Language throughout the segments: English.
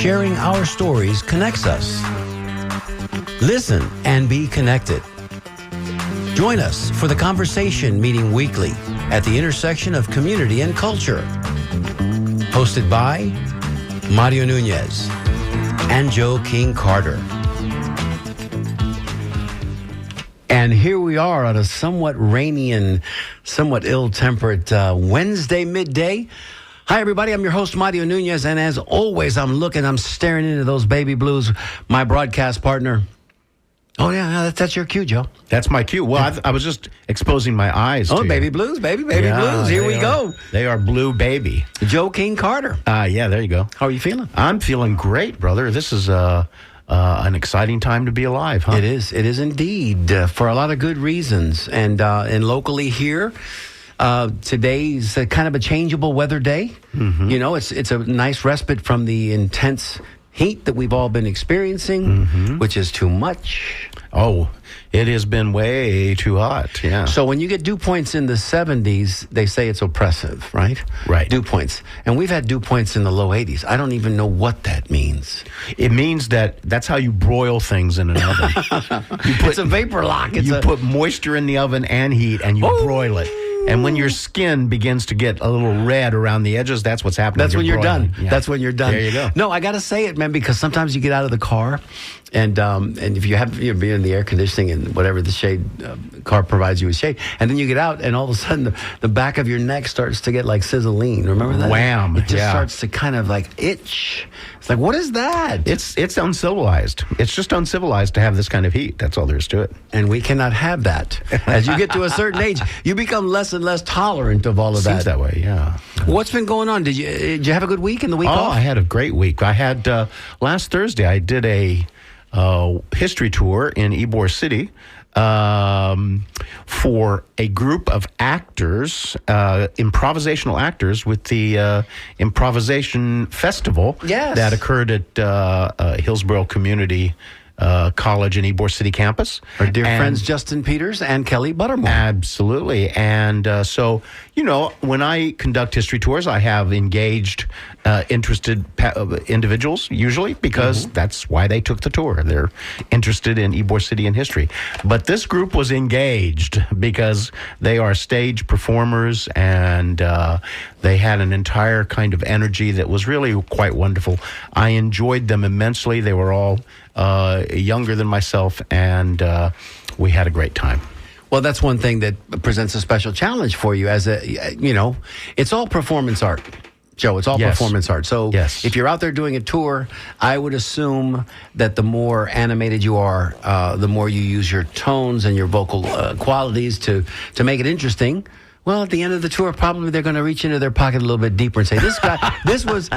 sharing our stories connects us. Listen and be connected. Join us for the conversation meeting weekly at the intersection of community and culture. Hosted by Mario Nunez and Joe King Carter. And here we are on a somewhat rainy and somewhat ill-tempered Wednesday midday. Hi, everybody. I'm your host, Mario Nunez. And as always, I'm staring into those baby blues, my broadcast partner. Oh, yeah, that's your cue, Joe. That's my cue. Well, I was just exposing my eyes to baby you. blues, baby blues. Here we go. They are blue baby. Joe King Carter. Yeah, there you go. How are you feeling? I'm feeling great, brother. This is an exciting time to be alive, huh? It is. It is indeed, for a lot of good reasons. And locally here, today's kind of a changeable weather day. Mm-hmm. You know, it's a nice respite from the intense heat that we've all been experiencing, which is too much. Oh, it has been way too hot, yeah. So when you get dew points in the 70s, they say it's oppressive, right? Right. Dew points. And we've had dew points in the low 80s. I don't even know what that means. It means that's how you broil things in an oven. It's a vapor lock. You put moisture in the oven and heat, and you broil it. And when your skin begins to get a little red around the edges, that's what's happening. That's when you're done. Yeah. That's when you're done. There you go. No, I got to say it, man, because sometimes you get out of the car, and if you have you're in the air conditioning and whatever the shade car provides you with shade, and then you get out, and all of a sudden the back of your neck starts to get like sizzling. Remember that? Wham! It just starts to kind of like itch. It's like, what is that? It's uncivilized. It's just uncivilized to have this kind of heat. That's all there is to it. And we cannot have that. As you get to a certain age, you become less and less tolerant of all of that. Seems that way, yeah. What's been going on? Did you have a good week in the week off? I had a great week. I had last Thursday. I did a history tour in Ybor City for a group of actors, improvisational actors, with the Improvisation Festival that occurred at Hillsborough Community College in Ybor City campus. Our dear friends Justin Peters and Kelly Buttermore. Absolutely. And so, you know, when I conduct history tours, I have engaged interested individuals, usually, because that's why they took the tour. They're interested in Ybor City and history. But this group was engaged because they are stage performers, and they had an entire kind of energy that was really quite wonderful. I enjoyed them immensely. They were all younger than myself, and we had a great time. Well, that's one thing that presents a special challenge for you as it's all performance art. Joe, it's all performance art. So if you're out there doing a tour, I would assume that the more animated you are, the more you use your tones and your vocal qualities to make it interesting. Well, at the end of the tour, probably they're going to reach into their pocket a little bit deeper and say, "This guy, this was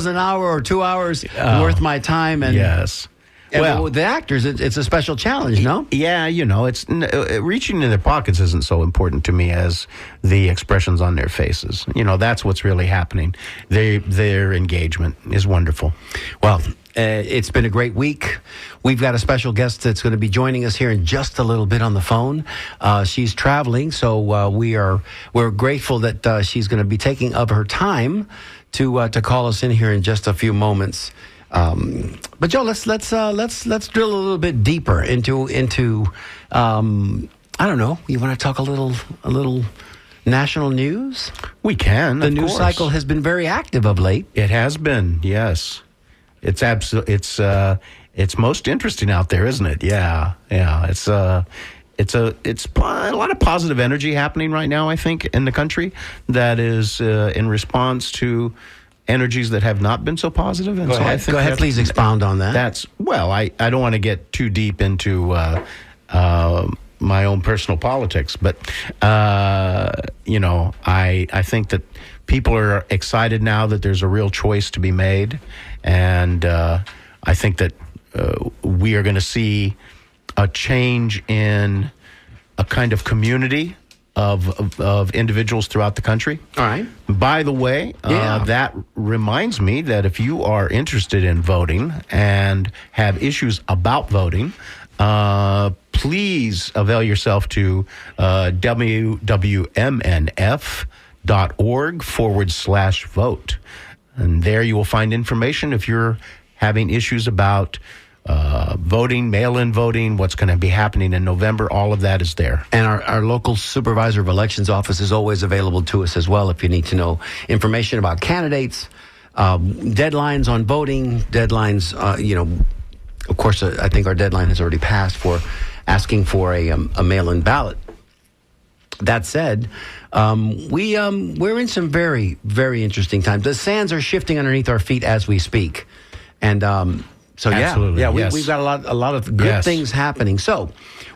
an hour or 2 hours worth my time." And and with the actors, it's a special challenge, no? Yeah, you know, it's reaching into their pockets isn't so important to me as the expressions on their faces. You know, that's what's really happening. Their engagement is wonderful. Well, it's been a great week. We've got a special guest that's going to be joining us here in just a little bit on the phone. She's traveling, so we're grateful that she's going to be taking of her time to call us in here in just a few moments. But Joe, let's drill a little bit deeper into I don't know. You want to talk a little national news? We can. The news cycle has been very active of late. It has been, yes. It's it's most interesting out there, isn't it? Yeah. It's a lot of positive energy happening right now, I think, in the country that is in response to energies that have not been so positive. And Go ahead, please expound on that. I don't want to get too deep into my own personal politics, but you know, I think that people are excited now that there's a real choice to be made, and I think that we are going to see a change in a kind of community of individuals throughout the country. All right. By the way, that reminds me that if you are interested in voting and have issues about voting, please avail yourself to www.mnf.org/vote. And there you will find information if you're having issues about voting, mail-in voting, what's going to be happening in November, all of that is there. And our local supervisor of elections office is always available to us as well if you need to know information about candidates, deadlines on voting, deadlines, of course, I think our deadline has already passed for asking for a mail-in ballot. That said, we're in some very, very interesting times. The sands are shifting underneath our feet as we speak. And so, Absolutely. yes. We've got a lot of good things happening. So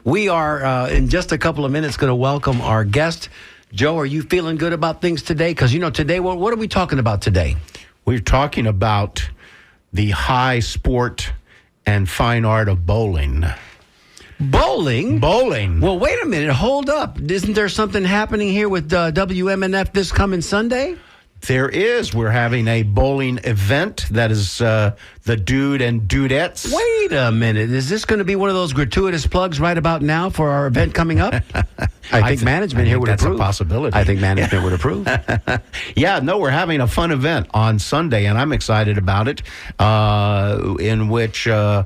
we are, in just a couple of minutes, going to welcome our guest. Joe, are you feeling good about things today? Because, today, what are we talking about today? We're talking about the high sport and fine art of bowling. Bowling? Bowling. Well, wait a minute. Hold up. Isn't there something happening here with WMNF this coming Sunday? There is. We're having a bowling event that is the Dude and Dudettes. Wait a minute. Is this going to be one of those gratuitous plugs right about now for our event coming up? I think management here would approve. That's a possibility. I think management would approve. Yeah, no, we're having a fun event on Sunday, and I'm excited about it, in which the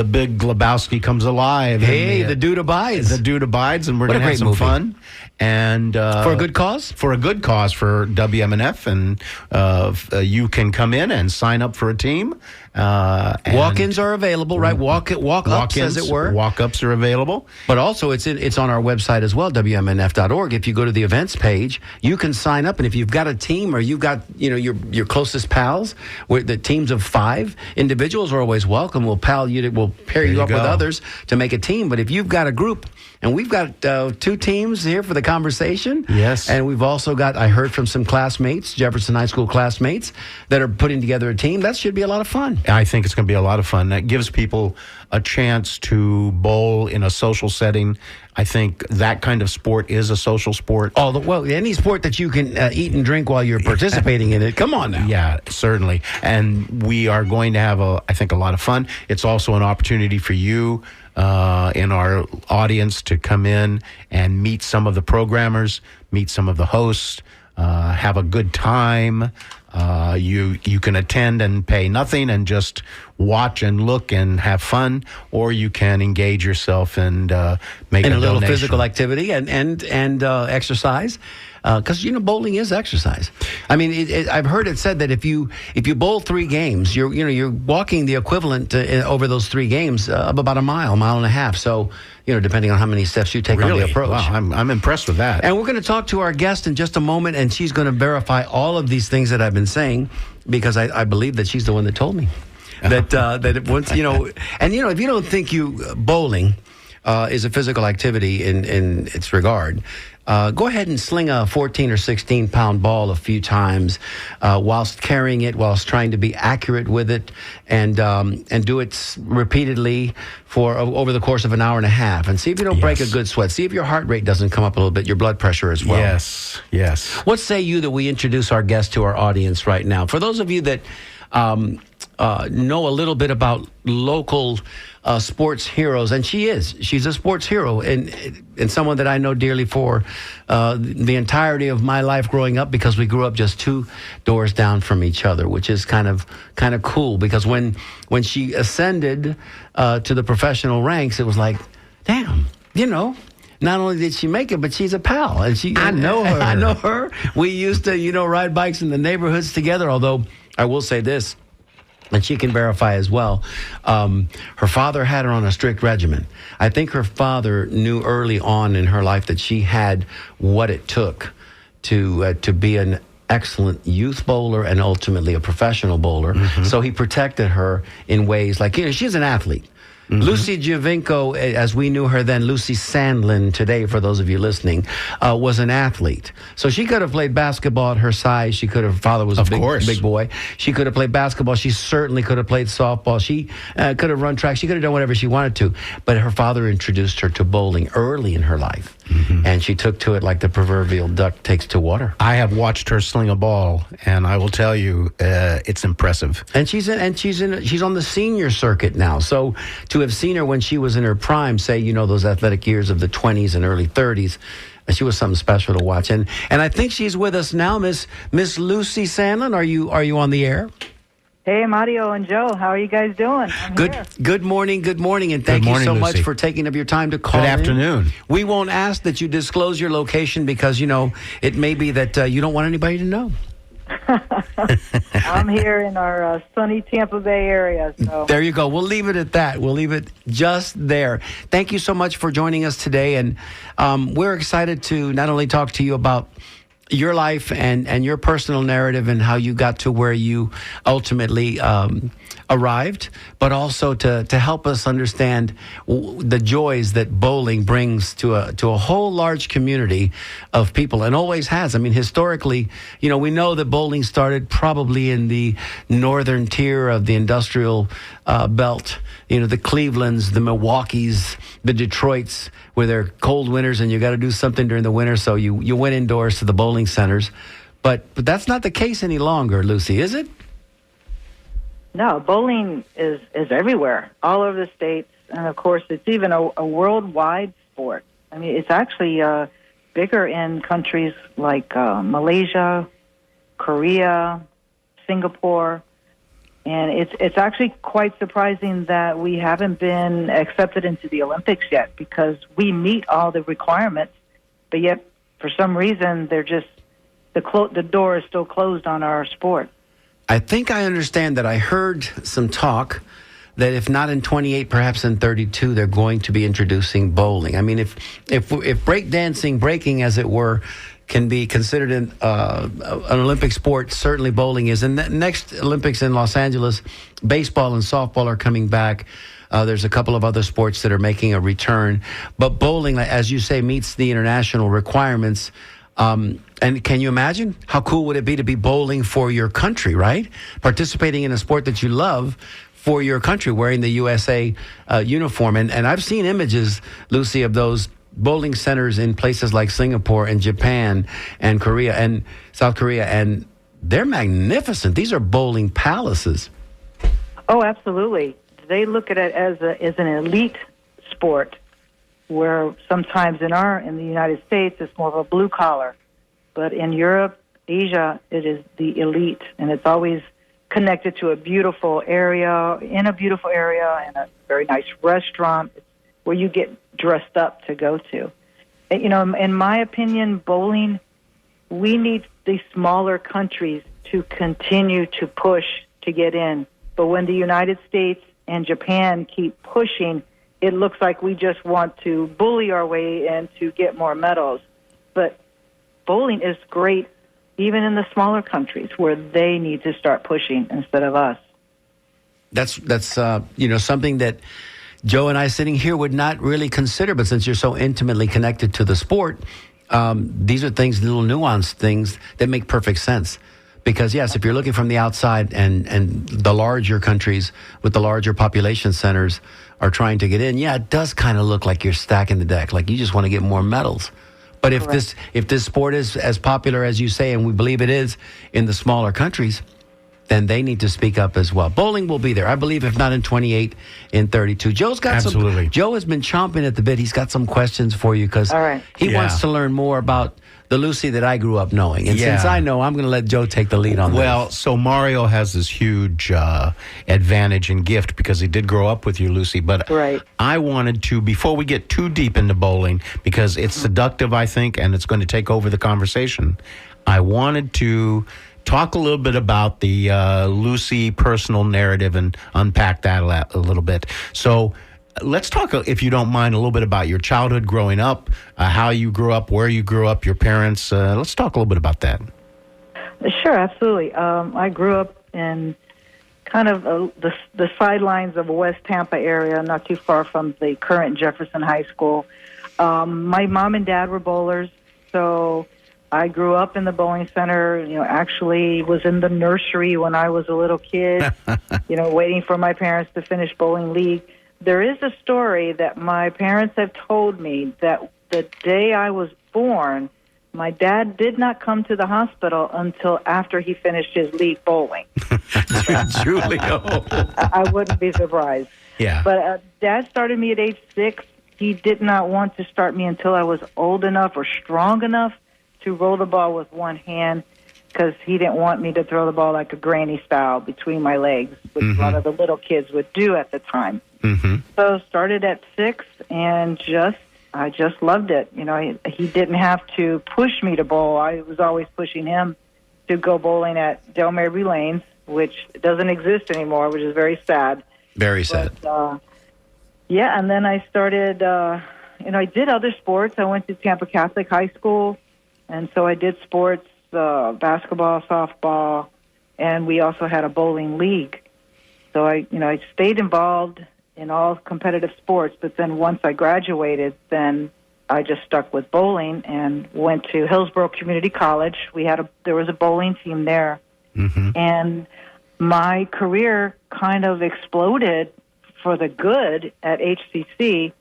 big Lebowski comes alive. Hey, the Dude abides. The Dude abides, and we're going to have some fun. And for a good cause? For a good cause for WMNF, and you can come in and sign up for a team. Walk-ins are available, right? Walk-ups, as it were. Walk-ups are available. But also, it's on our website as well, WMNF.org. If you go to the events page, you can sign up. And if you've got a team or you've got your closest pals, the teams of 5 individuals are always welcome. We'll pair you up with others to make a team. But if you've got a group, and we've got 2 teams here for the conversation. Yes. And we've also got, I heard from some classmates, Jefferson High School classmates, that are putting together a team. That should be a lot of fun. I think it's going to be a lot of fun. That gives people a chance to bowl in a social setting. I think that kind of sport is a social sport. Any sport that you can eat and drink while you're participating in it. Come on now. Yeah, certainly. And we are going to have, I think, a lot of fun. It's also an opportunity for you in our audience to come in and meet some of the programmers, meet some of the hosts, have a good time. You can attend and pay nothing and just watch and look and have fun, or you can engage yourself and make a little donation. Physical activity and exercise. Because bowling is exercise. I mean, I've heard it said that if you bowl 3 games, you're walking the equivalent over those 3 games of about a mile and a half. So depending on how many steps you take on the approach. Wow, I'm impressed with that. And we're going to talk to our guest in just a moment, and she's going to verify all of these things that I've been saying, because I believe that she's the one that told me that once and if you don't think bowling is a physical activity in its regard. Go ahead and sling a 14 or 16 pound ball a few times whilst carrying it, whilst trying to be accurate with it, and do it repeatedly for over the course of an hour and a half, and see if you don't break a good sweat. See if your heart rate doesn't come up a little bit, your blood pressure as well. Yes. What say you that we introduce our guest to our audience right now? For those of you that know a little bit about local sports heroes, and she's a sports hero, and someone that I know dearly for the entirety of my life growing up, because we grew up just 2 doors down from each other, which is kind of cool, because when she ascended to the professional ranks, it was like, damn, not only did she make it, but she's a pal, and I know her. I know her. We used to ride bikes in the neighborhoods together, although I will say this, and she can verify as well. Her father had her on a strict regimen. I think her father knew early on in her life that she had what it took to be an excellent youth bowler and ultimately a professional bowler. Mm-hmm. So he protected her in ways like, she's an athlete. Mm-hmm. Lucy Giovinco, as we knew her then, Lucy Sandlin today, for those of you listening, was an athlete. So she could have played basketball at her size. Her father was a big boy. She could have played basketball. She certainly could have played softball. She could have run track. She could have done whatever she wanted to. But her father introduced her to bowling early in her life. Mm-hmm. And she took to it like the proverbial duck takes to water. I have watched her sling a ball, and I will tell you, it's impressive. And she's on the senior circuit now. So to have seen her when she was in her prime, say, those athletic years of the 20s and early 30s, she was something special to watch. And I think she's with us now, Miss Lucy Sandlin. Are you on the air? Hey, Mario and Joe, how are you guys doing? Good morning, and thank you so Lucy. much for taking up your time to call. Good afternoon. We won't ask that you disclose your location because it may be that you don't want anybody to know. I'm here in our sunny Tampa Bay area. So there you go. We'll leave it at that. We'll leave it just there. Thank you so much for joining us today, and we're excited to not only talk to you about your life and your personal narrative and how you got to where you ultimately arrived, but also to help us understand the joys that bowling brings to a whole large community of people, and always has. I mean, historically, we know that bowling started probably in the northern tier of the industrial belt. The Clevelands, the Milwaukees, the Detroits, where they're cold winters and you got to do something during the winter, so you went indoors to the bowling centers. But that's not the case any longer, Lucy, is it? No, bowling is everywhere, all over the states, and of course, it's even a worldwide sport. I mean, it's actually bigger in countries like Malaysia, Korea, Singapore. And it's actually quite surprising that we haven't been accepted into the Olympics yet, because we meet all the requirements, but yet for some reason they're just the door is still closed on our sport. I think I understand that. I heard some talk that if not in 28, perhaps in 32, they're going to be introducing bowling. I mean, if breakdancing, breaking as it were, can be considered an Olympic sport, certainly bowling is. And the next Olympics in Los Angeles, baseball and softball are coming back. There's a couple of other sports that are making a return. But bowling, as you say, meets the international requirements. And can you imagine how cool would it be to be bowling for your country, right? Participating in a sport that you love for your country, wearing the USA uniform. And I've seen images, Lucy, of those bowling centers in places like Singapore and Japan and Korea and South Korea, and they're magnificent. These are bowling palaces. Oh, absolutely. They look at it as an elite sport, where sometimes in the United States it's more of a blue collar, but in Europe, Asia, it is the elite, and it's always connected to a beautiful area, and a very nice restaurant where you get dressed up to go to. In my opinion, bowling, we need the smaller countries to continue to push to get in. But when the United States and Japan keep pushing, it looks like we just want to bully our way in to get more medals. But bowling is great even in the smaller countries where they need to start pushing instead of us. That's something that Joe and I sitting here would not really consider, but since you're so intimately connected to the sport, these are things, little nuanced things that make perfect sense. Because, yes, if you're looking from the outside and the larger countries with the larger population centers are trying to get in, yeah, it does kind of look like you're stacking the deck, like you just want to get more medals. But if this sport is as popular as you say, and we believe it is in the smaller countries, then they need to speak up as well. Bowling will be there, I believe, if not in 28, in 32. Joe has been chomping at the bit. He's got some questions for you because he wants to learn more about the Lucy that I grew up knowing. And since I know, I'm going to let Joe take the lead on that. Well, so Mario has this huge advantage and gift because he did grow up with you, Lucy. But I wanted to, before we get too deep into bowling, because it's seductive, I think, and it's going to take over the conversation, I wanted to talk a little bit about the Lucy personal narrative and unpack that a little bit. So let's talk, if you don't mind, a little bit about your childhood growing up, how you grew up, where you grew up, your parents. Let's talk a little bit about that. Sure, absolutely. I grew up in kind of the sidelines of West Tampa area, not too far from the current Jefferson High School. My mom and dad were bowlers, so I grew up in the bowling center, actually was in the nursery when I was a little kid, waiting for my parents to finish bowling league. There is a story that my parents have told me that the day I was born, my dad did not come to the hospital until after he finished his league bowling. Julio. I wouldn't be surprised. Yeah. But Dad started me at age 6. He did not want to start me until I was old enough or strong enough to roll the ball with one hand. because he didn't want me to throw the ball like a granny style between my legs, which a lot of the little kids would do at the time. So started at 6 and I just loved it. You know, he didn't have to push me to bowl. I was always pushing him to go bowling at Del Mabry Lanes, which doesn't exist anymore, which is very sad. Very sad. But, yeah, and then I started, I did other sports. I went to Tampa Catholic High School, and so I did sports, basketball, softball, and we also had a bowling league. So I stayed involved in all competitive sports, but then once I graduated, then I just stuck with bowling and went to Hillsborough Community College. There was a bowling team there, and my career kind of exploded for the good at HCC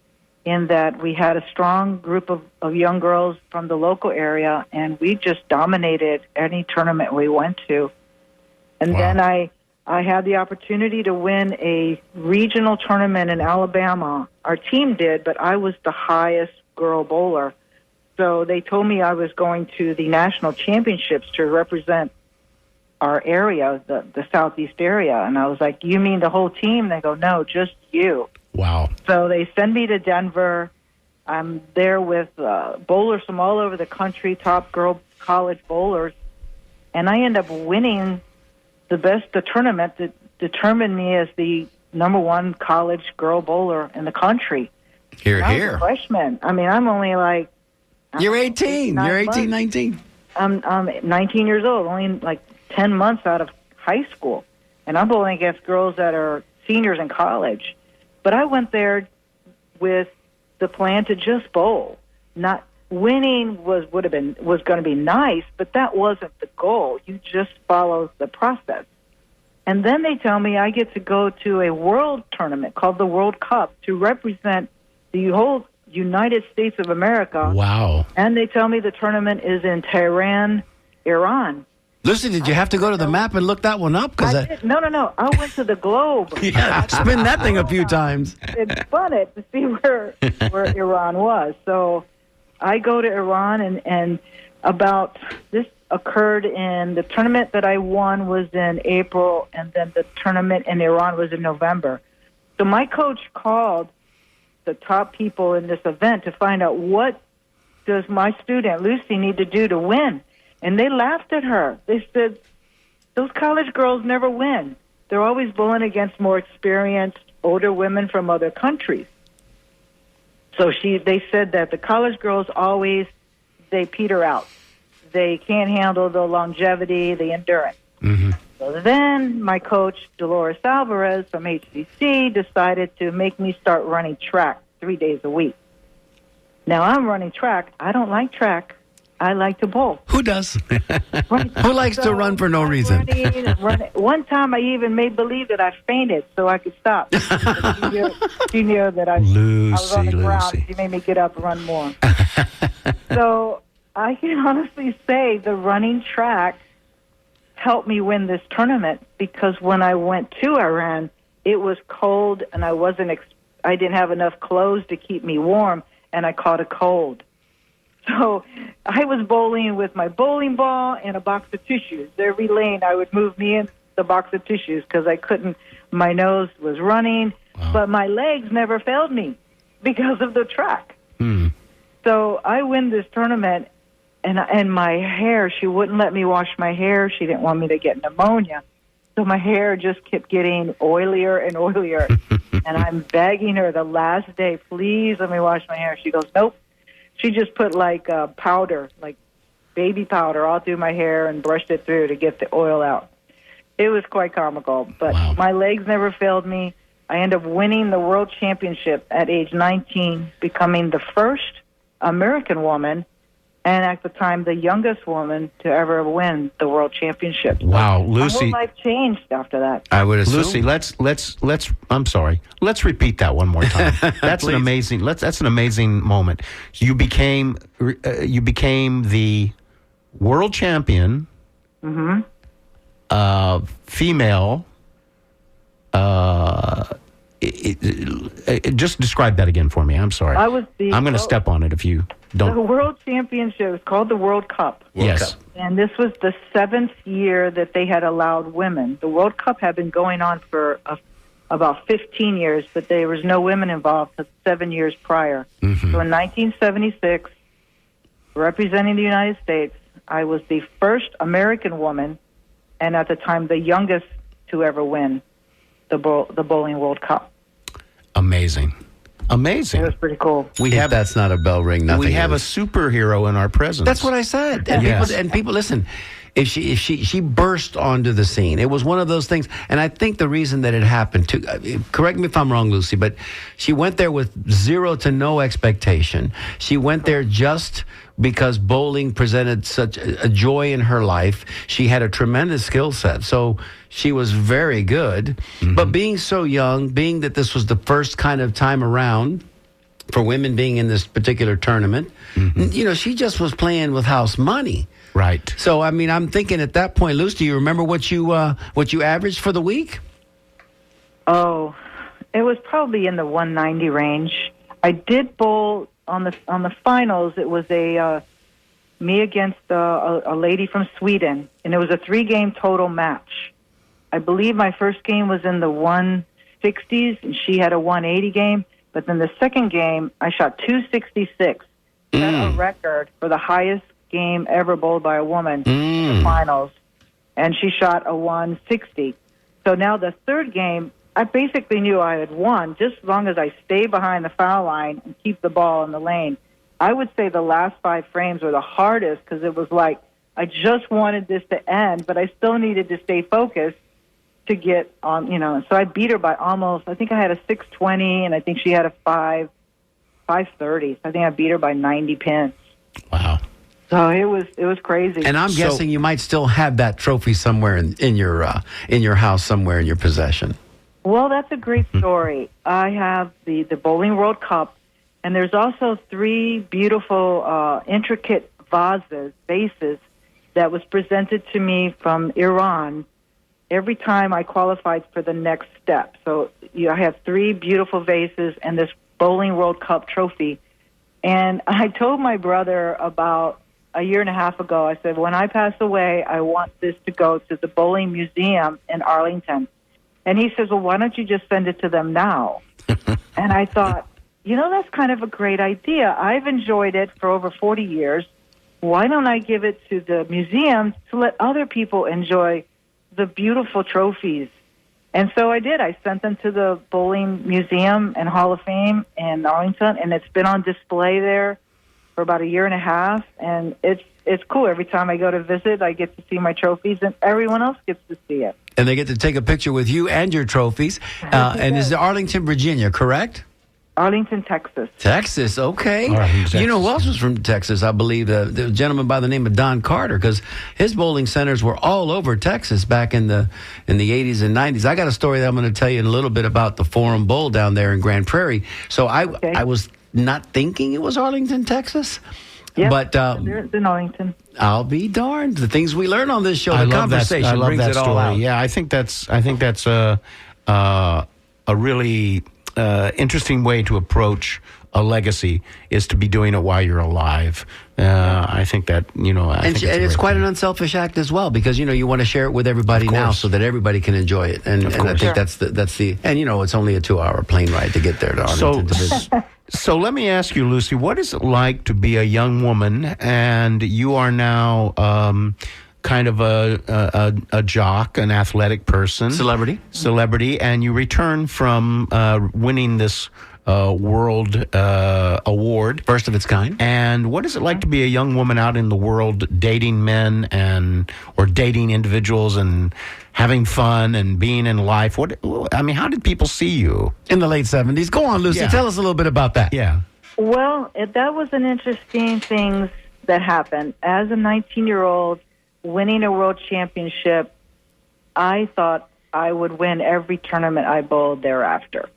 in that we had a strong group of young girls from the local area, and we just dominated any tournament we went to. And then I had the opportunity to win a regional tournament in Alabama. Our team did, but I was the highest girl bowler. So they told me I was going to the national championships to represent our area, the southeast area. And I was like, you mean the whole team? They go, no, just you. Wow. So they send me to Denver. I'm there with bowlers from all over the country, top girl college bowlers. And I end up winning the tournament that determined me as the number 1 college girl bowler in the country. Here. I was a freshman. I mean, I'm only like... You're 18. You're 18, 19. I'm 19 years old, only like 10 months out of high school. And I'm bowling against girls that are seniors in college. But I went there with the plan to just bowl. Not winning was going to be nice, but that wasn't the goal. You just follow the process. And then they tell me I get to go to a world tournament called the World Cup to represent the whole United States of America. Wow. And they tell me the tournament is in Tehran, Iran. Lucy, did you have to go to the map and look that one up? No. I went to the globe. Yeah, spin that thing a few times. It's fun to see where Iran was. So I go to Iran, and about this occurred in the tournament that I won was in April, and then the tournament in Iran was in November. So my coach called the top people in this event to find out what does my student Lucy need to do to win. And they laughed at her. They said, those college girls never win. They're always bowling against more experienced, older women from other countries. So they said that the college girls they peter out. They can't handle the longevity, the endurance. So then my coach, Dolores Alvarez from HCC, decided to make me start running track 3 days a week. Now I'm running track. I don't like track. I like to bowl. Who does? Who likes to run for no reason? Running. One time I even made believe that I fainted so I could stop. She knew that I was on the ground. She made me get up and run more. So I can honestly say the running track helped me win this tournament because when I went to Iran, it was cold and I didn't have enough clothes to keep me warm, and I caught a cold. So I was bowling with my bowling ball and a box of tissues. Every lane I would move me in the box of tissues because I couldn't, my nose was running, but my legs never failed me because of the track. So I win this tournament, and my hair, she wouldn't let me wash my hair. She didn't want me to get pneumonia. So my hair just kept getting oilier and oilier. And I'm begging her the last day, please let me wash my hair. She goes, nope. She just put like powder, like baby powder, all through my hair and brushed it through to get the oil out. It was quite comical, but my legs never failed me. I ended up winning the world championship at age 19, becoming the first American woman and at the time the youngest woman to ever win the world championship. Wow, Lucy! My whole life changed after that. I would assume. Lucy, let's. I'm sorry. Let's repeat that one more time. That's an amazing. That's an amazing moment. You became the world champion. Female. Just describe that again for me. I'm sorry. I'm going to step on it if you don't. The World Championship is called the World Cup. Yes. And this was the 7th year that they had allowed women. The World Cup had been going on for about 15 years, but there was no women involved for 7 years prior. Mm-hmm. So in 1976, representing the United States, I was the first American woman, and at the time the youngest to ever win the Bowling World Cup. Amazing. It was pretty cool. That's not a bell ring. Nothing. We have a superhero in our presence. That's what I said. And people listen. If she burst onto the scene, it was one of those things. And I think the reason that it happened, correct me if I'm wrong, Lucy, but she went there with zero to no expectation. She went there just because bowling presented such a joy in her life. She had a tremendous skill set, so she was very good. Mm-hmm. But being so young, being that this was the first kind of time around for women being in this particular tournament, mm-hmm. She just was playing with house money. Right. So, I mean, I'm thinking at that point, Luce, do you remember what you averaged for the week? Oh, it was probably in the 190 range. I did bowl on the finals. It was me against a lady from Sweden, and it was a 3-game total match. I believe my first game was in the 160s, and she had a 180 game. But then the second game, I shot 266, set a record for the highest game ever bowled by a woman in the finals, and she shot a 160. So now the third game, I basically knew I had won just as long as I stay behind the foul line and keep the ball in the lane. I would say the last 5 frames were the hardest because it was like I just wanted this to end, but I still needed to stay focused to get on, So I beat her by almost, I think I had a 620, and I think she had a 530. So I think I beat her by 90 pins. Wow. So it was crazy. And I'm guessing you might still have that trophy somewhere in your house, somewhere in your possession. Well, that's a great story. I have the Bowling World Cup, and there's also 3 beautiful, intricate vases that was presented to me from Iran every time I qualified for the next step. So I have 3 beautiful vases and this Bowling World Cup trophy. And I told my brother about a year and a half ago, I said, when I pass away, I want this to go to the Bowling Museum in Arlington. And he says, well, why don't you just send it to them now? And I thought, that's kind of a great idea. I've enjoyed it for over 40 years. Why don't I give it to the museum to let other people enjoy the beautiful trophies? And so I did. I sent them to the Bowling Museum and Hall of Fame in Arlington, and it's been on display there for about a year and a half, and it's cool. Every time I go to visit, I get to see my trophies, and everyone else gets to see it. And they get to take a picture with you and your trophies. And is it Arlington, Virginia, correct? Arlington, Texas. Texas, okay. Texas. You know who else was from Texas? I believe the gentleman by the name of Don Carter, because his bowling centers were all over Texas back in the 80s and 90s. I got a story that I'm going to tell you in a little bit about the Forum Bowl down there in Grand Prairie. So I was not thinking it was Arlington, Texas. Yeah, but it's in Arlington. I'll be darned. The things we learn on this show, the conversation brings it all out. Yeah, I think that's a really interesting way to approach a legacy is to be doing it while you're alive. I think that, and it's quite an unselfish act as well, because, you want to share it with everybody now so that everybody can enjoy it. And I think that's the, and, it's only a 2-hour plane ride to get there to Arlington to visit. So let me ask you, Lucy, what is it like to be a young woman and you are now kind of a jock, an athletic person. Celebrity, and you return from winning this world award. First of its kind. And what is it like to be a young woman out in the world dating men or dating individuals and having fun and being in life? How did people see you? In the late 70s. Go on, Lucy. Tell us a little bit about that. Yeah. Well, that was an interesting thing that happened. As a 19-year-old winning a world championship, I thought I would win every tournament I bowled thereafter.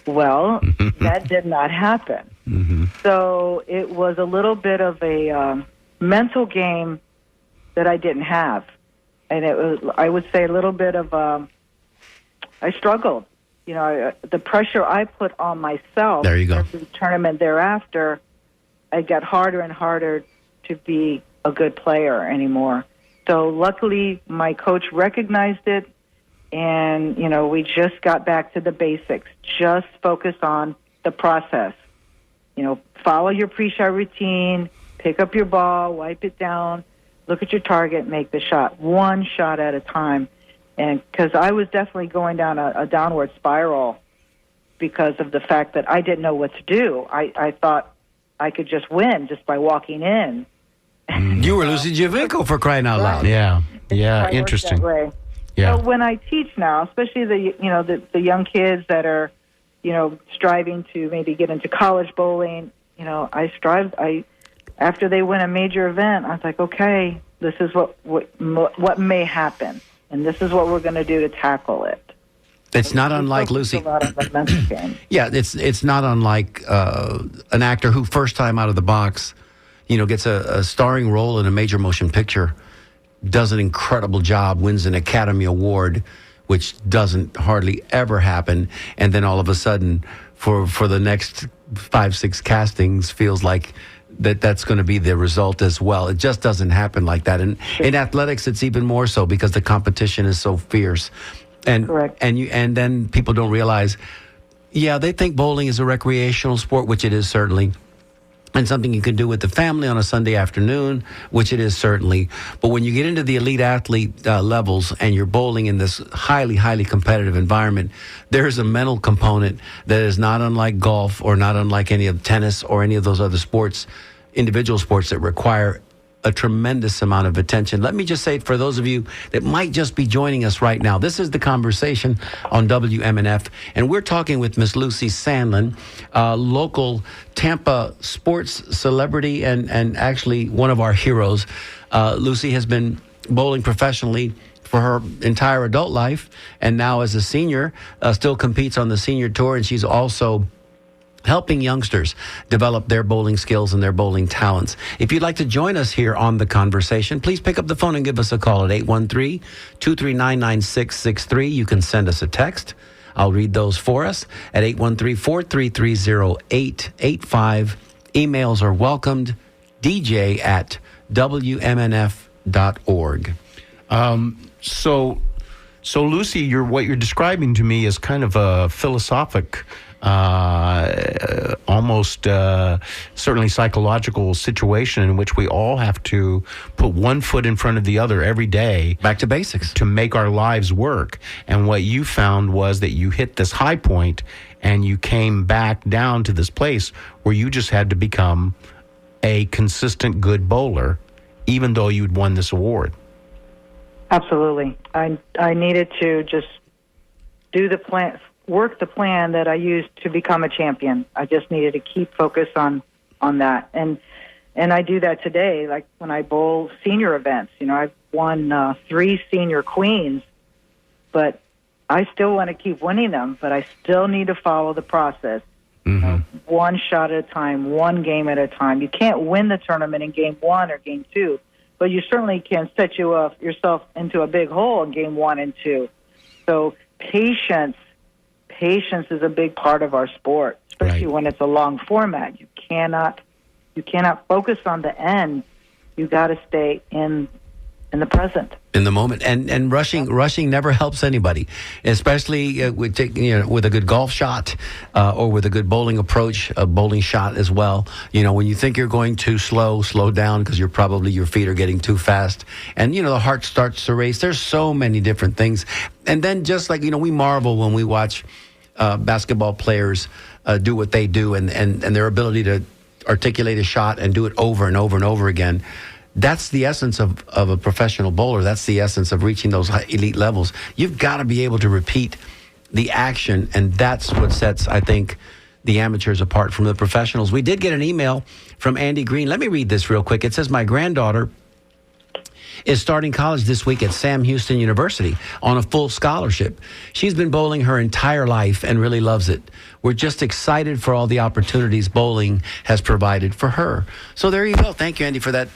Well, that did not happen. Mm-hmm. So it was a little bit of a mental game that I didn't have. And it was, I would say, a little bit of, I struggled. the pressure I put on myself. There you go. Every tournament thereafter, it got harder and harder to be a good player anymore. So luckily, my coach recognized it, and, we just got back to the basics. Just focus on the process. Follow your pre-shot routine, pick up your ball, wipe it down, look at your target, make the shot, one shot at a time. And because I was definitely going down a downward spiral because of the fact that I didn't know what to do. I thought I could just win just by walking in. You were Lucy Giovinco, for crying out loud. Yeah, interesting. Yeah. So when I teach now, especially the young kids that are, striving to maybe get into college bowling, after they win a major event, I was like, okay, this is what may happen, and this is what we're going to do to tackle it. It's not unlike Lucy. A lot of the mental game. Yeah, it's not unlike an actor who first time out of the box, gets a starring role in a major motion picture, does an incredible job, wins an Academy Award, which doesn't hardly ever happen, and then all of a sudden, for the next 5-6 castings, feels like that's going to be the result as well. It just doesn't happen like that. And in athletics, it's even more so because the competition is so fierce. And correct. And then people don't realize, they think bowling is a recreational sport, which it is certainly, and something you can do with the family on a Sunday afternoon, which it is certainly. But when you get into the elite athlete levels and you're bowling in this highly, highly competitive environment, there's a mental component that is not unlike golf or not unlike any of tennis or any of those other sports, individual sports that require a tremendous amount of attention. Let me just say, for those of you that might just be joining us right now, this is The Conversation on WMNF, and we're talking with Miss Lucy Sandlin, local Tampa sports celebrity and actually one of our heroes. Lucy has been bowling professionally for her entire adult life, and now as a senior, still competes on the senior tour, and she's also helping youngsters develop their bowling skills and their bowling talents. If you'd like to join us here on The Conversation, please pick up the phone and give us a call at 813-239-9663. You can send us a text. I'll read those for us at 813-433-0885. Emails are welcomed, dj@wmnf.org. So Lucy, what you're describing to me is kind of a philosophic, almost certainly psychological situation in which we all have to put one foot in front of the other every day. Back to basics. To make our lives work. And what you found was that you hit this high point and you came back down to this place where you just had to become a consistent good bowler, even though you'd won this award. Absolutely. I needed to just do the plan, work the plan that I used to become a champion. I just needed to keep focus on that. And I do that today, like when I bowl senior events. I've won 3 senior queens, but I still want to keep winning them, but I still need to follow the process. One shot at a time, one game at a time. You can't win the tournament in game 1 or game 2, but you certainly can set yourself into a big hole in game 1 and 2. So patience is a big part of our sport, especially when it's a long format. You cannot focus on the end. You got to stay in the present, in the moment, and rushing never helps anybody, especially with a good golf shot or with a good bowling approach, a bowling shot as well. When you think you're going too slow down because your feet are getting too fast, and the heart starts to race. There's so many different things, and then just like we marvel when we watch basketball players do what they do, and their ability to articulate a shot and do it over and over and over again. That's the essence of a professional bowler. That's the essence of reaching those elite levels. You've got to be able to repeat the action, and that's what sets, I think, the amateurs apart from the professionals. We did get an email from Andy Green. Let me read this real quick. It says, my granddaughter is starting college this week at Sam Houston University on a full scholarship. She's been bowling her entire life and really loves it. We're just excited for all the opportunities bowling has provided for her. So there you go. Thank you, Andy, for that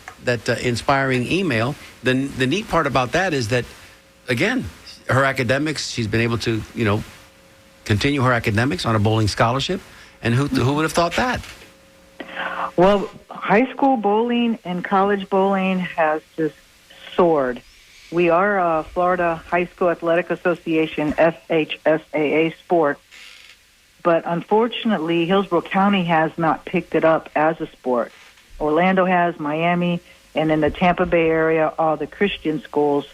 inspiring email. The neat part about that is that, again, her academics, she's been able to, continue her academics on a bowling scholarship. And who would have thought that? Well, high school bowling and college bowling has just soared. We are a Florida High School Athletic Association, FHSAA sport, but unfortunately, Hillsborough County has not picked it up as a sport. Orlando has, Miami, and in the Tampa Bay area, all the Christian schools,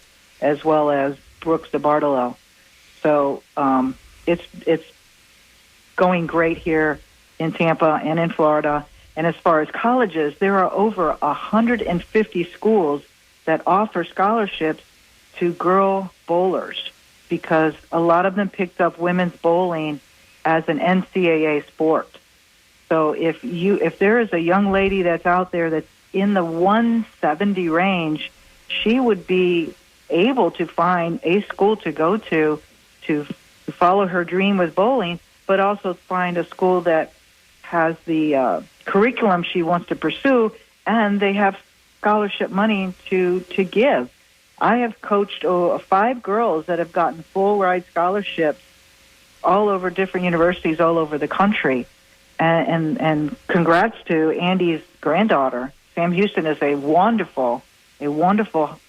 as well as Brooks de Bartolo. So it's going great here in Tampa and in Florida. And as far as colleges, there are over 150 schools that offer scholarships to girl bowlers because a lot of them picked up women's bowling as an NCAA sport. So if there is a young lady that's out there that's in the 170 range, she would be able to find a school to go to follow her dream with bowling, but also find a school that has the curriculum she wants to pursue, and they have scholarship money to give. I have coached 5 girls that have gotten full ride scholarships all over different universities all over the country. And congrats to Andy's granddaughter. Sam Houston is a wonderful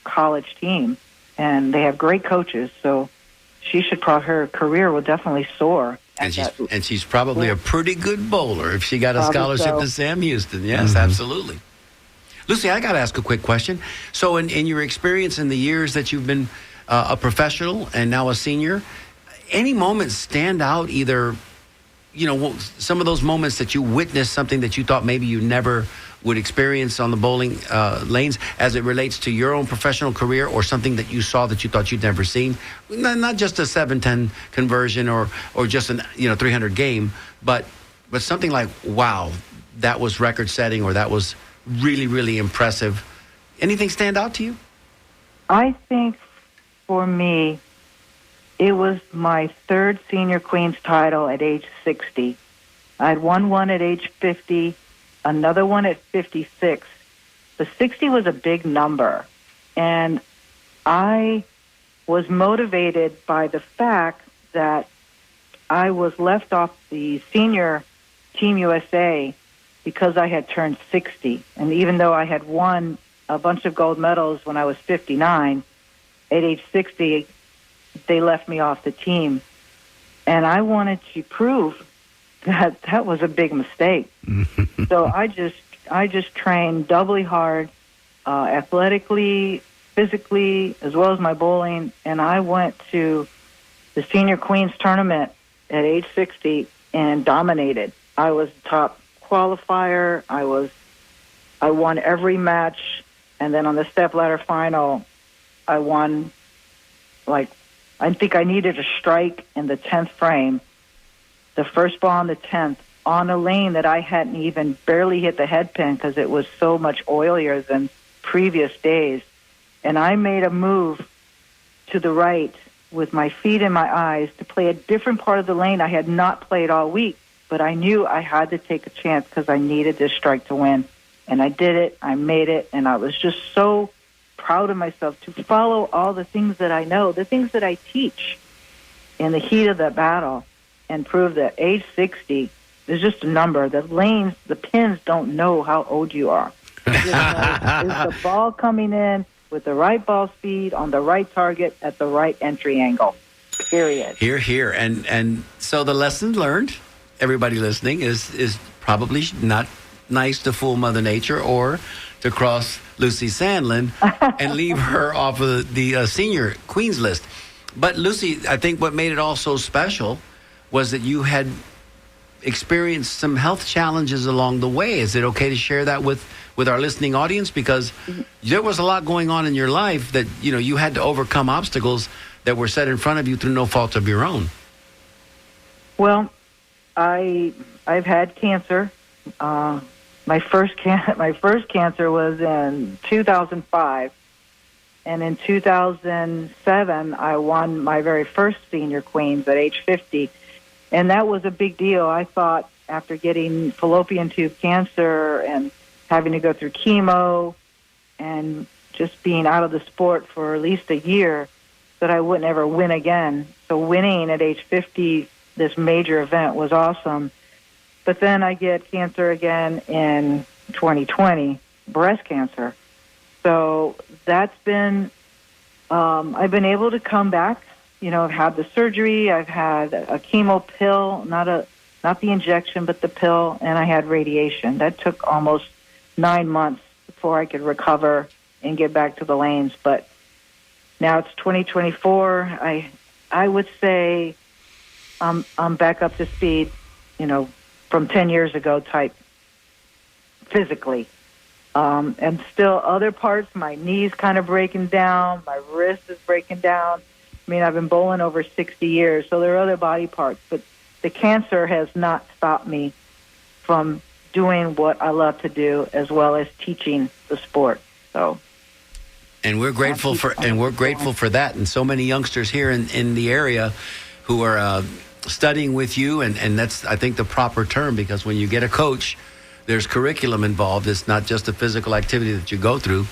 college team, and they have great coaches. So her career will definitely soar. And she's probably a pretty good bowler if she got a scholarship to Sam Houston. Yes, absolutely. Lucy, I got to ask a quick question. So in your experience in the years that you've been a professional and now a senior, any moments stand out, either, some of those moments that you witnessed something that you thought maybe you never would experience on the bowling lanes as it relates to your own professional career, or something that you saw that you thought you'd never seen? Not just a 7-10 conversion or just an 300 game, but something like, wow, that was record setting, or that was really, really impressive. Anything stand out to you? I think for me, it was my 3rd Senior Queens title at age 60. I had won one at age 50, another one at 56. The 60 was a big number, and I was motivated by the fact that I was left off the senior Team USA because I had turned 60. And even though I had won a bunch of gold medals when I was 59, at age 60, they left me off the team. And I wanted to prove that was a big mistake. So I just trained doubly hard, athletically, physically, as well as my bowling. And I went to the Senior Queens tournament at age 60 and dominated. I was top qualifier. I won every match. And then on the stepladder final, I won, I think I needed a strike in the 10th frame, the first ball on the 10th, on a lane that I hadn't even barely hit the head pin because it was so much oilier than previous days. And I made a move to the right with my feet in my eyes to play a different part of the lane I had not played all week, but I knew I had to take a chance because I needed this strike to win. And I did it. I made it. And I was just so proud of myself to follow all the things that I know, the things that I teach in the heat of the battle, and prove that age 60 is just a number. The lanes, the pins don't know how old you are. Just know, is the ball coming in with the right ball speed on the right target at the right entry angle. Period. Here. And so the lesson learned, everybody listening, is probably not nice to fool Mother Nature or to cross Lucy Sandlin and leave her off of the senior Queens list. But Lucy, I think what made it all so special was that you had experienced some health challenges along the way. Is it okay to share that with our listening audience? Because there was a lot going on in your life that, you had to overcome obstacles that were set in front of you through no fault of your own. Well, I've had cancer. My first cancer was in 2005, and in 2007 I won my very first Senior Queens at age 50, and that was a big deal. I thought after getting fallopian tube cancer and having to go through chemo and just being out of the sport for at least a year that I wouldn't ever win again. So winning at age 50 this major event was awesome. But then I get cancer again in 2020, breast cancer. So that's been, I've been able to come back. You know, I've had the surgery, I've had a chemo pill, not the injection, but the pill, and I had radiation. That took almost 9 months before I could recover and get back to the lanes. But now it's 2024. I would say I'm back up to speed, you know, from 10 years ago type physically. And still other parts, my knee's kind of breaking down, my wrist is breaking down. I mean, I've been bowling over 60 years, so there are other body parts, but the cancer has not stopped me from doing what I love to do, as well as teaching the sport. So, and we're grateful for that. And so many youngsters here in the area who are studying with you, and that's, I think, the proper term, because when you get a coach, there's curriculum involved. It's not just a physical activity that you go through.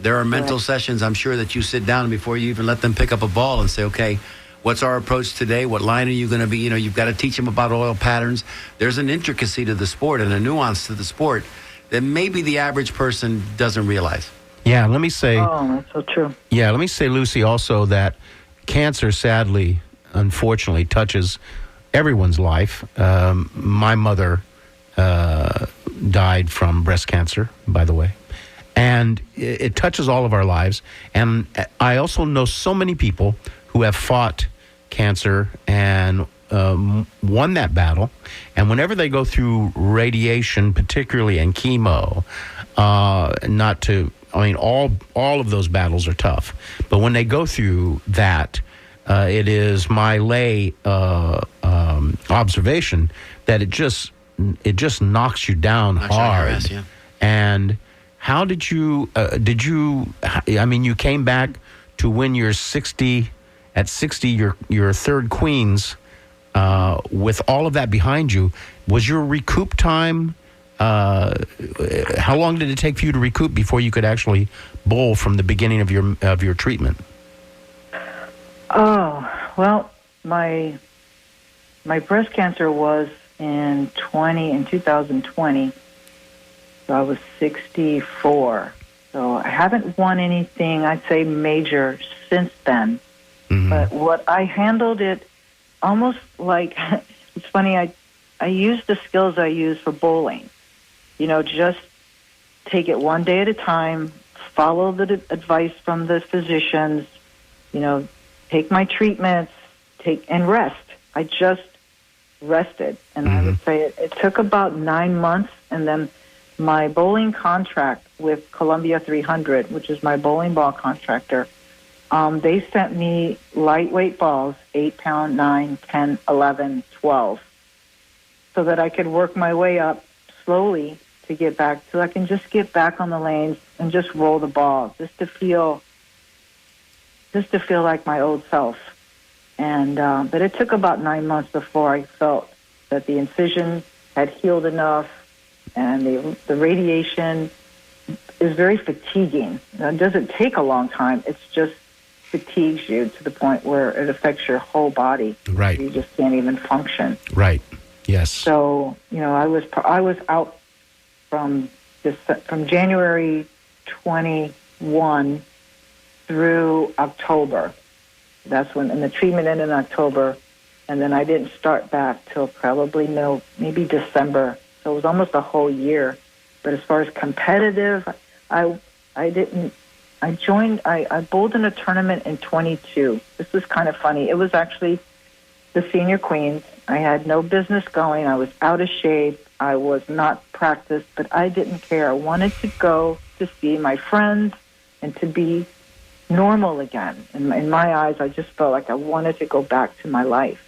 There are mental sessions, I'm sure, that you sit down before you even let them pick up a ball and say, okay, what's our approach today? What line are you going to be? You know, you've got to teach them about oil patterns. There's an intricacy to the sport and a nuance to the sport that maybe the average person doesn't realize. Yeah, let me say... Oh, that's so true. Yeah, let me say, Lucy, also that cancer, sadly, unfortunately, touches everyone's life. My mother died from breast cancer, by the way. And it touches all of our lives. And I also know so many people who have fought cancer and won that battle. And whenever they go through radiation, particularly, and chemo, all of those battles are tough. But when they go through that, it is my lay observation that it just knocks you down hard. Ass, yeah. And how did you, you came back to win your 60, at 60, your third Queens, with all of that behind you. Was your recoup time, how long did it take for you to recoup before you could actually bowl from the beginning of your treatment? Oh, well, my breast cancer was in 2020. So I was 64. So I haven't won anything, I'd say, major since then. Mm-hmm. But what I handled it almost like, it's funny, I used the skills I use for bowling. You know, just take it one day at a time, follow the advice from the physicians, you know, take my treatments, and rest. I just rested. And I would say it took about 9 months, and then my bowling contract with Columbia 300, which is my bowling ball contractor, they sent me lightweight balls, 8-pound, 9, 10, 11, 12, so that I could work my way up slowly to get back, so I can just get back on the lanes and just roll the ball, just to feel like my old self. And but it took about 9 months before I felt that the incision had healed enough, and the radiation is very fatiguing. It doesn't take a long time. It's just fatigues you to the point where it affects your whole body. Right. You just can't even function. Right. Yes. So, you know, I was out from January 21 through October. That's when, and the treatment ended in October, and then I didn't start back till probably maybe December. So it was almost a whole year. But as far as competitive, I bowled in a tournament in 22. This was kind of funny. It was actually the Senior Queens. I had no business going. I was out of shape. I was not practiced, but I didn't care. I wanted to go to see my friends and to be normal again. In my eyes, I just felt like I wanted to go back to my life.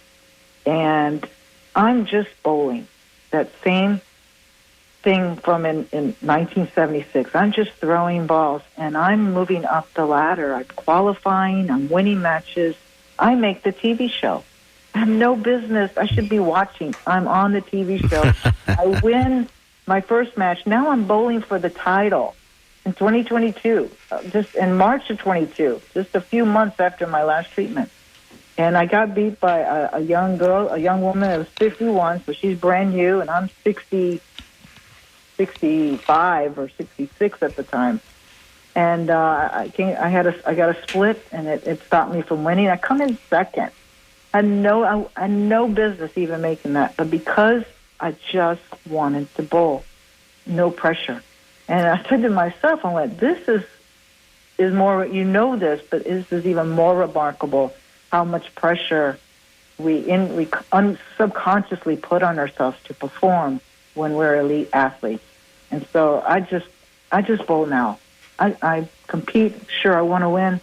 And I'm just bowling. That same thing from in 1976. I'm just throwing balls, and I'm moving up the ladder. I'm qualifying. I'm winning matches. I make the TV show. I have no business. I should be watching. I'm on the TV show. I win my first match. Now I'm bowling for the title in 2022, just in March of 22, just a few months after my last treatment. And I got beat by a young girl, a young woman that was 51, so she's brand new, and I'm 65 or 66 at the time. And I got a split, and it stopped me from winning. I come in second. I had no business even making that, but because I just wanted to bowl, no pressure. And I said to myself, I went, this is more, you know this, but this is even more remarkable how much pressure we subconsciously put on ourselves to perform when we're elite athletes. And so I just bowl now. I compete, sure, I want to win,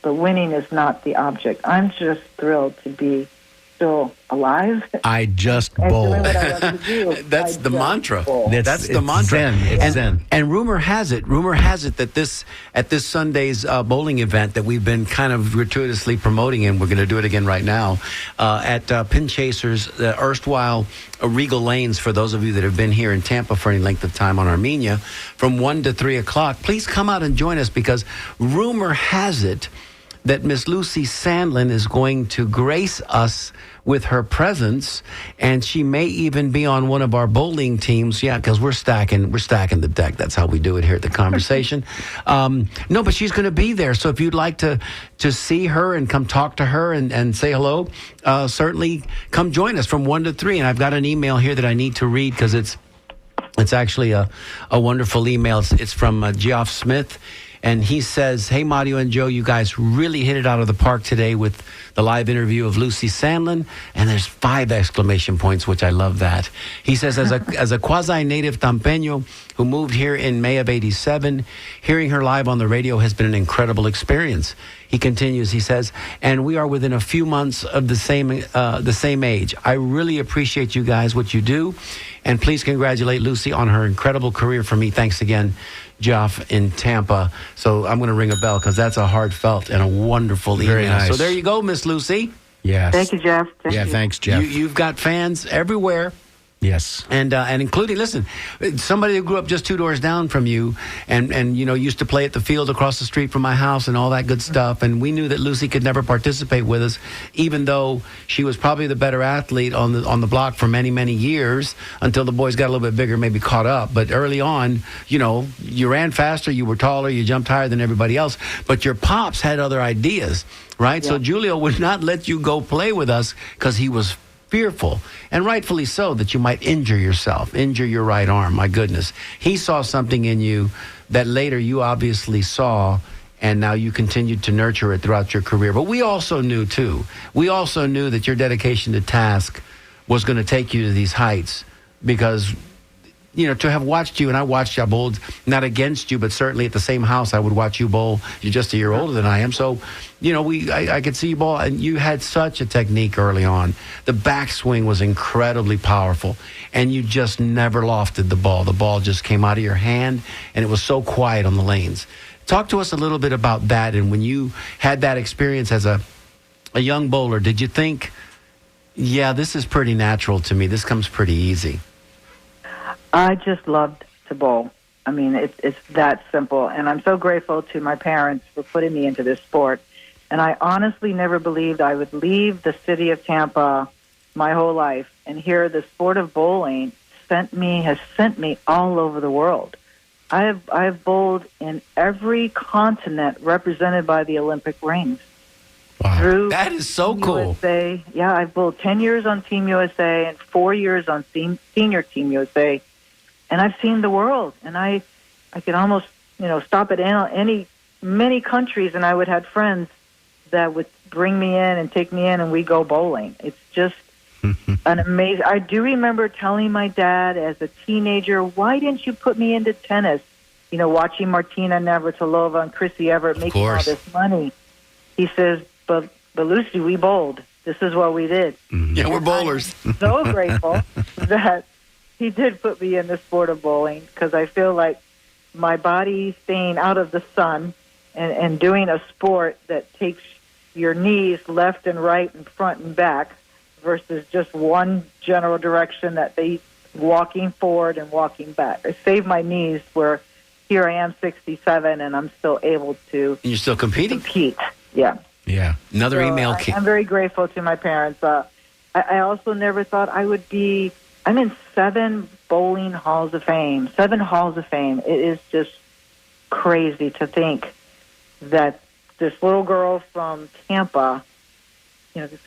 but winning is not the object. I'm just thrilled to be still alive. I just bowl. That's the mantra. That's the mantra. Zen. It's zen. And rumor has it that at this Sunday's bowling event that we've been kind of gratuitously promoting, and we're going to do it again right now, at Pin Chasers, the erstwhile Regal Lanes, for those of you that have been here in Tampa for any length of time on Armenia, from 1 to 3 o'clock, please come out and join us, because rumor has it that Miss Lucy Sandlin is going to grace us with her presence, and she may even be on one of our bowling teams. Yeah, because we're stacking the deck. That's how we do it here at The Conversation. No, but she's going to be there. So if you'd like to see her and come talk to her and say hello, certainly come join us from 1 to 3. And I've got an email here that I need to read, because it's actually a wonderful email. It's from Geoff Smith. And he says, "Hey, Mario and Joe, you guys really hit it out of the park today with the live interview of Lucy Sandlin." And there's 5 exclamation points, which I love that. He says, as a quasi-native Tampeño who moved here in May of '87, hearing her live on the radio has been an incredible experience. He continues, he says, "And we are within a few months of the same age. I really appreciate you guys, what you do. And please congratulate Lucy on her incredible career for me. Thanks again, Geoff in Tampa." So I'm going to ring a bell, because that's a heartfelt and a wonderful email. Very nice. So there you go, Miss Lucy. Yes. Thank you, Jeff. Thanks, Jeff. You've got fans everywhere. Yes. And including, listen, somebody who grew up just 2 doors down from you and used to play at the field across the street from my house and all that good stuff. And we knew that Lucy could never participate with us, even though she was probably the better athlete on the block for many, many years, until the boys got a little bit bigger, maybe caught up. But early on, you ran faster, you were taller, you jumped higher than everybody else. But your pops had other ideas, right? Yeah. So Julio would not let you go play with us, because he was fearful, and rightfully so, that you might injure yourself, injure your right arm. My goodness. He saw something in you that later you obviously saw, and now you continued to nurture it throughout your career. But we also knew, too, that your dedication to task was going to take you to these heights, because to have watched you, and I watched you bowl, not against you, but certainly at the same house, I would watch you bowl. You're just a year older than I am. So, I could see you bowl, and you had such a technique early on. The backswing was incredibly powerful, and you just never lofted the ball. The ball just came out of your hand, and it was so quiet on the lanes. Talk to us a little bit about that, and when you had that experience as a young bowler, did you think, yeah, this is pretty natural to me, this comes pretty easy? I just loved to bowl. I mean, it's that simple. And I'm so grateful to my parents for putting me into this sport. And I honestly never believed I would leave the city of Tampa my whole life. And here, the sport of bowling has sent me all over the world. I have bowled in every continent represented by the Olympic rings. Wow. That is so cool. USA. Yeah, I've bowled 10 years on Team USA and 4 years on Senior Team USA. And I've seen the world, and I could almost, stop at many countries, and I would have friends that would bring me in and take me in, and we go bowling. It's just an amazing. I do remember telling my dad as a teenager, "Why didn't you put me into tennis?" Watching Martina Navratilova and Chrissy Everett making all this money. He says, "But Lucy, we bowled. This is what we did." Mm-hmm. Yeah, we're bowlers. I'm so grateful that he did put me in the sport of bowling, because I feel like my body staying out of the sun and doing a sport that takes your knees left and right and front and back versus just one general direction, that they walking forward and walking back. I saved my knees, where here I am 67 and I'm still able to. And you're still competing? Compete, yeah. Yeah. Another So email. I'm very grateful to my parents. I also never thought I would be. I'm in 7 bowling halls of fame. 7 halls of fame. It is just crazy to think that this little girl from Tampa,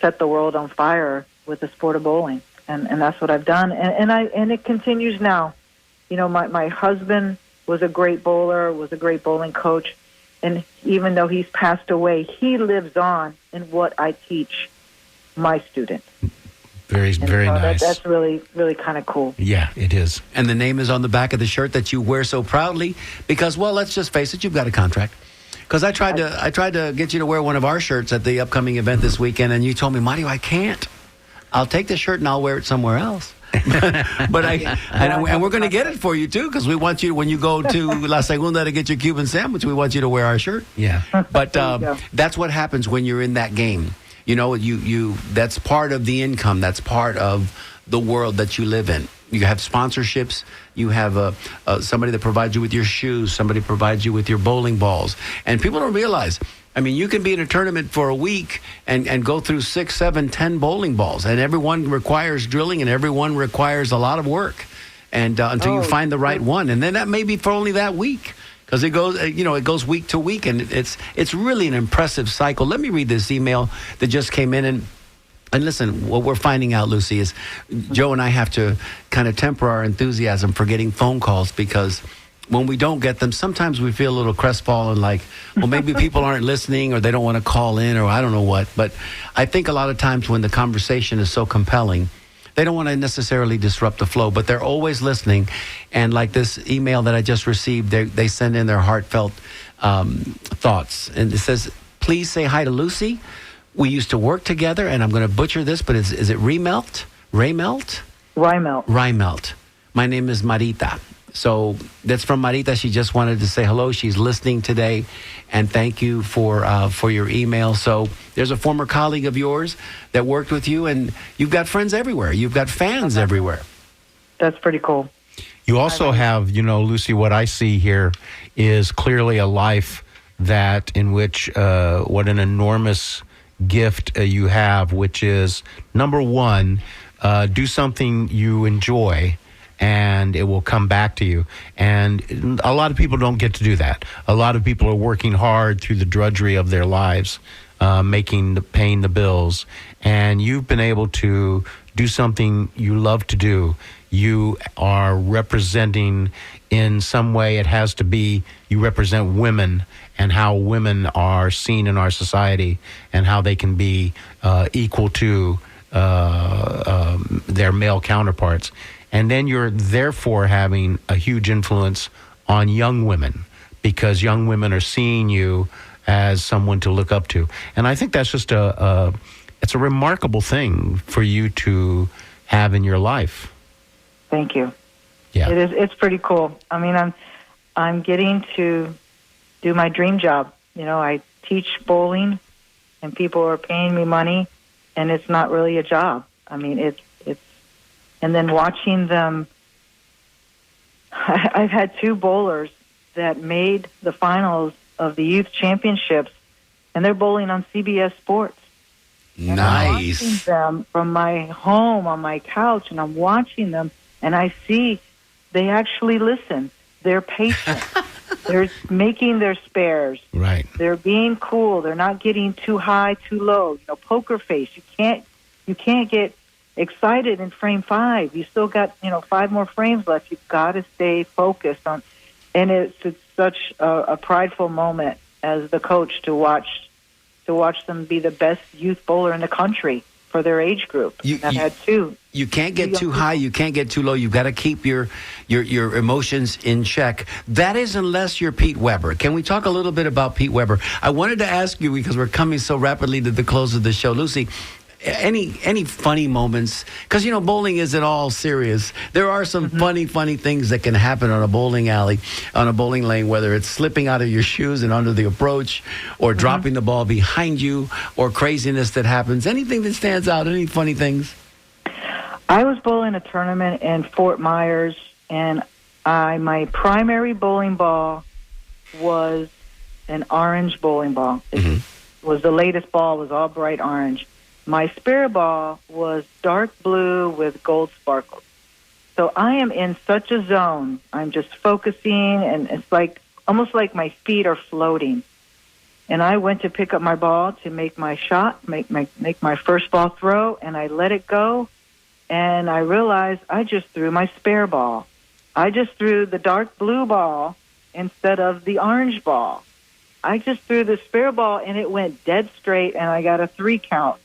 set the world on fire with the sport of bowling, and that's what I've done. And it continues now. My husband was a great bowler, was a great bowling coach, and even though he's passed away, he lives on in what I teach my students. Very nice. That's really, really kind of cool. Yeah, it is. And the name is on the back of the shirt that you wear so proudly because, well, let's just face it, you've got a contract. Because I tried to get you to wear one of our shirts at the upcoming event this weekend, and you told me, Mario, I can't. I'll take the shirt and I'll wear it somewhere else. And we're going to get it for you too, because we want you, when you go to La Segunda to get your Cuban sandwich, we want you to wear our shirt. Yeah. But that's what happens when you're in that game. That's part of the income. That's part of the world that you live in. You have sponsorships. You have somebody that provides you with your shoes. Somebody provides you with your bowling balls. And people don't realize, you can be in a tournament for a week and go through 6, 7, 10 bowling balls. And everyone requires drilling and everyone requires a lot of work. And until you find the right one. And then that may be for only that week. Because it goes week to week, and it's really an impressive cycle. Let me read this email that just came in, and listen, what we're finding out, Lucy, is Joe and I have to kind of temper our enthusiasm for getting phone calls, because when we don't get them, sometimes we feel a little crestfallen, like, well, maybe people aren't listening or they don't want to call in or I don't know what. But I think a lot of times when the conversation is so compelling, they don't want to necessarily disrupt the flow, but they're always listening. And like this email that I just received, they send in their heartfelt thoughts. And it says, please say hi to Lucy. We used to work together, and I'm going to butcher this, but is it Raymelt? Raymelt. Raymelt. My name is Marita. So that's from Marita. She just wanted to say hello. She's listening today, and thank you for your email. So there's a former colleague of yours that worked with you, and you've got friends everywhere. You've got fans everywhere. That's pretty cool. You also have, Lucy, what I see here is clearly a life in which what an enormous gift you have, which is, number one, do something you enjoy, and it will come back to you. And a lot of people don't get to do that. A lot of people are working hard through the drudgery of their lives, paying the bills. And you've been able to do something you love to do. You are representing, in some way it has to be, you represent women and how women are seen in our society and how they can be equal to their male counterparts. And then you're therefore having a huge influence on young women, because young women are seeing you as someone to look up to. And I think that's just it's a remarkable thing for you to have in your life. Thank you. Yeah. It is. It's pretty cool. I'm getting to do my dream job. I teach bowling, and people are paying me money, and it's not really a job. It's and then watching them. I've had 2 bowlers that made the finals of the youth championships, and they're bowling on CBS Sports. Nice. And I'm watching them from my home on my couch, and I'm watching them, and I see they actually listen. They're patient. They're making their spares. Right. They're being cool. They're not getting too high, too low. Poker face. You can't get excited in frame 5. You still got 5 more frames left. You've got to stay focused on. And it's such a prideful moment as the coach to watch them be the best youth bowler in the country for their age group. I've had 2. You can't get too high. You can't get too low. You've got to keep your emotions in check. That is, unless you're Pete Weber. Can we talk a little bit about Pete Weber? I wanted to ask you, because we're coming so rapidly to the close of the show, Lucy, any funny moments? Because, bowling isn't all serious. There are some funny things that can happen on a bowling alley, on a bowling lane, whether it's slipping out of your shoes and under the approach, or dropping the ball behind you, or craziness that happens. Anything that stands out? Any funny things? I was bowling a tournament in Fort Myers, and my primary bowling ball was an orange bowling ball. It's was the latest ball was all bright orange. My spare ball was dark blue with gold sparkles. So I am in such a zone. I'm just focusing, and it's like almost like my feet are floating. And I went to pick up my ball to make my shot, make my first ball throw, and I let it go. And I realized I just threw my spare ball. I just threw the dark blue ball instead of the orange ball. I just threw the spare ball, and it went dead straight, and I got a 3 count.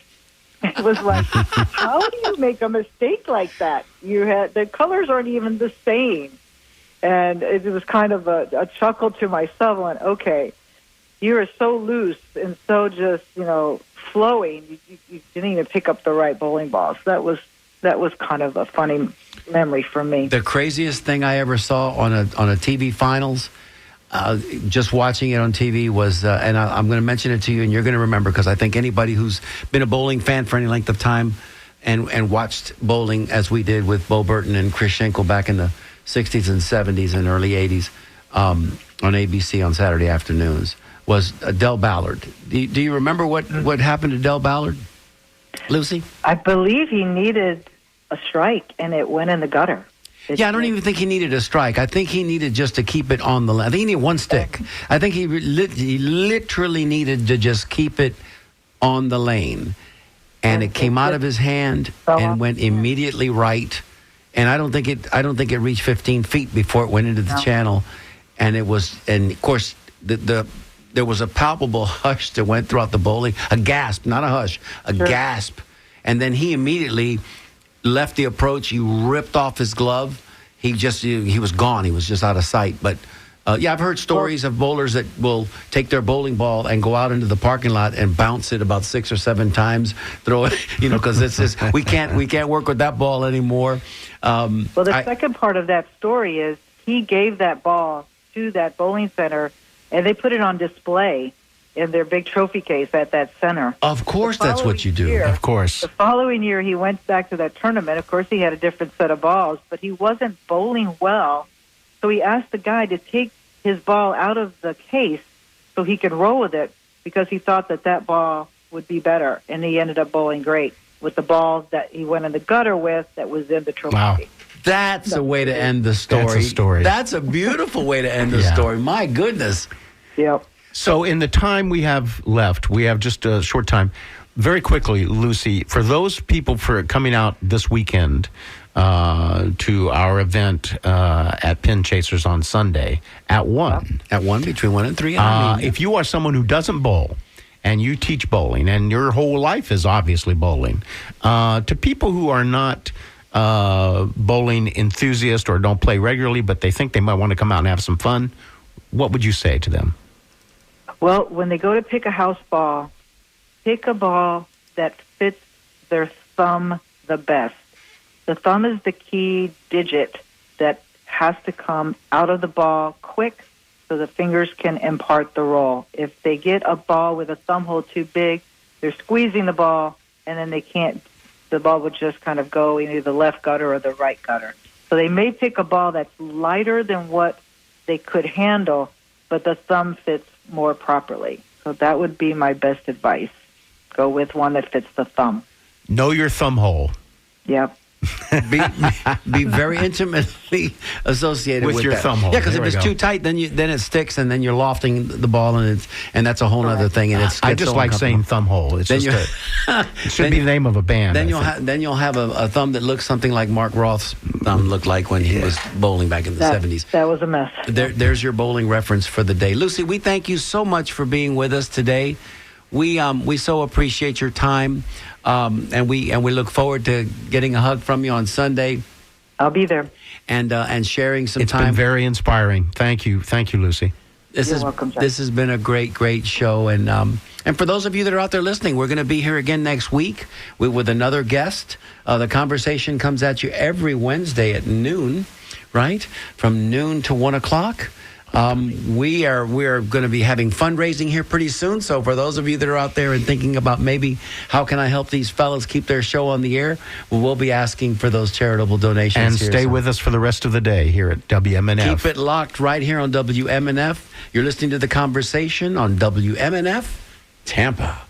It was like, how do you make a mistake like that? The colors aren't even the same. And it was kind of a chuckle to myself. I went, okay, you are so loose and so just, flowing. You didn't even pick up the right bowling balls. That was kind of a funny memory for me. The craziest thing I ever saw on a TV finals, just watching it on TV was, and I'm going to mention it to you, and you're going to remember, because I think anybody who's been a bowling fan for any length of time and watched bowling as we did with Bo Burton and Chris Schenkel back in the 60s and 70s and early 80s on ABC on Saturday afternoons, was Del Ballard. Do you remember what happened to Del Ballard, Lucy? I believe he needed a strike, and it went in the gutter. I don't even think he needed a strike. I think he needed just to keep it on the lane. I think he needed one stick. I think he literally needed to just keep it on the lane. And it came out of his hand and went immediately right. And I don't think it reached 15 feet before it went into the channel. And of course, there was a palpable hush that went throughout the bowling. A gasp, not a hush, a gasp. And then he immediately left the approach. He ripped off his glove. He was gone. He was just out of sight. But I've heard stories of bowlers that will take their bowling ball and go out into the parking lot and bounce it about 6 or 7 times, throw it, because it's just, we can't work with that ball anymore. The second part of that story is he gave that ball to that bowling center, and they put it on display in their big trophy case at that center. Of course, that's what you do. Of course. The following year, he went back to that tournament. Of course, he had a different set of balls, but he wasn't bowling well. So he asked the guy to take his ball out of the case so he could roll with it, because he thought that ball would be better. And he ended up bowling great with the ball that he went in the gutter with that was in the trophy case. That's a way to end the story. That's a story. That's a beautiful way to end the story. My goodness. Yep. So in the time we have left, we have just a short time. Very quickly, Lucy, for those people for coming out this weekend to our event at Pin Chasers on Sunday at 1. At 1, between 1 and 3. If you are someone who doesn't bowl and you teach bowling and your whole life is obviously bowling, to people who are not bowling enthusiasts or don't play regularly, but they think they might want to come out and have some fun, what would you say to them? Well, when they go to pick a house ball, pick a ball that fits their thumb the best. The thumb is the key digit that has to come out of the ball quick so the fingers can impart the roll. If they get a ball with a thumb hole too big, they're squeezing the ball, and then the ball would just kind of go in either the left gutter or the right gutter. So they may pick a ball that's lighter than what they could handle, but the thumb fits more properly. So that would be my best advice. Go with one that fits the thumb. Know your thumb hole. Yep. be very intimately associated with your that. thumb hole. Yeah, because if it's too tight, then it sticks, and then you're lofting the ball, and that's a whole other thing. And I just like saying thumb hole. It's it should be the name of a band. Then you'll have a thumb that looks something like Mark Roth's thumb looked like when he was bowling back in the 70s. That was a mess. There's your bowling reference for the day, Lucy. We thank you so much for being with us today. We so appreciate your time. And we look forward to getting a hug from you on Sunday. I'll be there. And sharing some time. It's been very inspiring. Thank you, Lucy. You're welcome, Jack. This has been a great show. And for those of you that are out there listening, we're going to be here again next week with another guest. The conversation comes at you every Wednesday at noon, right? From noon to 1 o'clock. We are going to be having fundraising here pretty soon. So for those of you that are out there and thinking about maybe how can I help these fellas keep their show on the air, we'll be asking for those charitable donations. And stay with us for the rest of the day here at WMNF. Keep it locked right here on WMNF. You're listening to The Conversation on WMNF. Tampa.